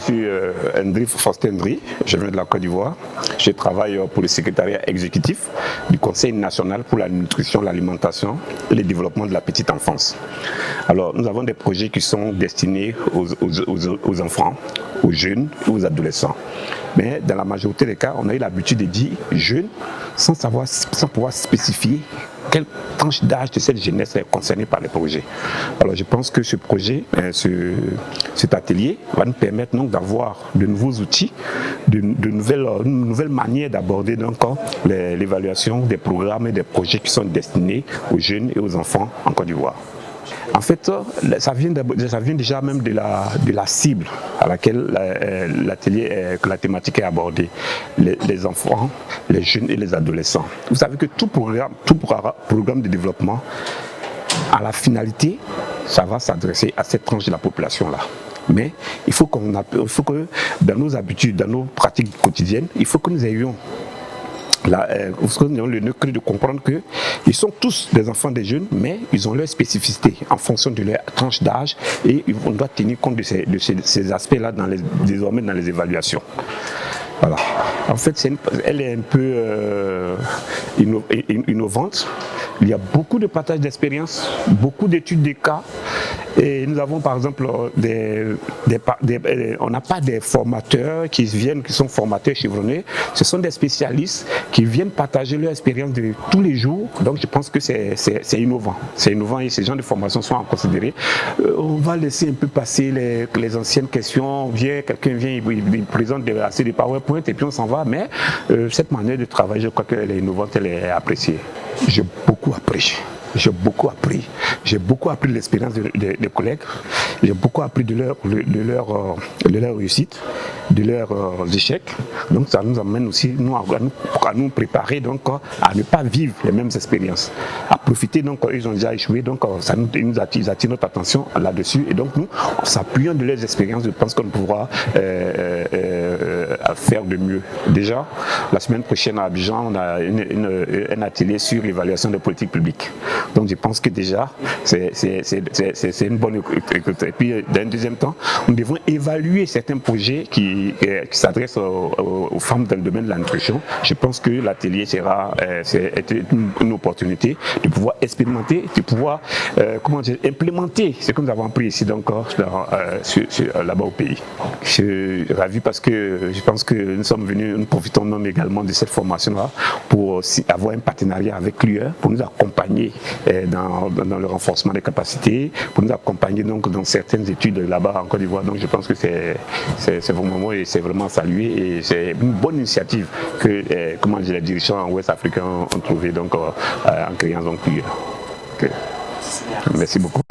suis Ndri Faustin Ndri, je viens de la Côte d'Ivoire. Je travaille pour le secrétariat exécutif du Conseil national pour la nutrition, l'alimentation et le développement de la petite enfance. Alors, nous avons des projets qui sont destinés aux enfants, aux jeunes et aux adolescents. Mais dans la majorité des cas, on a eu l'habitude de dire jeunes sans pouvoir spécifier quelle tranche d'âge de cette jeunesse est concernée par les projets. Alors je pense que ce projet, cet atelier va nous permettre donc d'avoir de nouveaux outils, de nouvelles manières d'aborder l'évaluation des programmes et des projets qui sont destinés aux jeunes et aux enfants en Côte d'Ivoire. En fait, ça vient déjà même de la cible à laquelle la thématique est abordée, les enfants, les jeunes et les adolescents. Vous savez que tout programme de développement, à la finalité, ça va s'adresser à cette tranche de la population-là. Mais il faut que dans nos habitudes, dans nos pratiques quotidiennes, il faut que nous ayons le nœud creux de comprendre qu'ils sont tous des enfants, des jeunes, mais ils ont leur spécificité en fonction de leur tranche d'âge et on doit tenir compte de ces aspects-là désormais dans les évaluations. Voilà. En fait, elle est un peu innovante. Il y a beaucoup de partage d'expérience, beaucoup d'études de cas. Et nous avons par exemple on n'a pas des formateurs qui sont formateurs chevronnés. Ce sont des spécialistes qui viennent partager leur expérience de tous les jours. Donc je pense que c'est innovant. C'est innovant et ces genres de formations sont à considérer. On va laisser un peu passer les anciennes questions. Quelqu'un vient, il présente assez de PowerPoint et puis on s'en va. Mais cette manière de travailler, je crois qu'elle est innovante, elle est appréciée. J'ai beaucoup appris. J'ai beaucoup appris de l'expérience des collègues, j'ai beaucoup appris de leur réussite, de leurs échecs. Donc ça nous amène aussi à nous préparer donc, à ne pas vivre les mêmes expériences, à profiter. Donc ils ont déjà échoué, donc ils attirent notre attention là-dessus. Et donc nous, en s'appuyant de leurs expériences, je pense qu'on pourra faire de mieux. Déjà, la semaine prochaine à Abidjan, on a un atelier sur l'évaluation des politiques publiques. Donc je pense que déjà, c'est une bonne écoute. Et puis dans un deuxième temps, nous devons évaluer certains projets qui s'adressent aux femmes dans le domaine de la nutrition. Je pense que l'atelier sera une opportunité de pouvoir expérimenter, de pouvoir implémenter ce que nous avons appris ici là-bas au pays. Je suis ravi parce que je pense que nous profitons même également de cette formation-là pour avoir un partenariat avec l'UE, pour nous accompagner dans le renforcement des capacités, pour nous accompagner donc dans certaines études là-bas en Côte d'Ivoire. Donc je pense que c'est vraiment et c'est vraiment salué et c'est une bonne initiative que les dirigeants ouest-africains ont trouvé donc en créant donc l'UE. Okay. Merci beaucoup.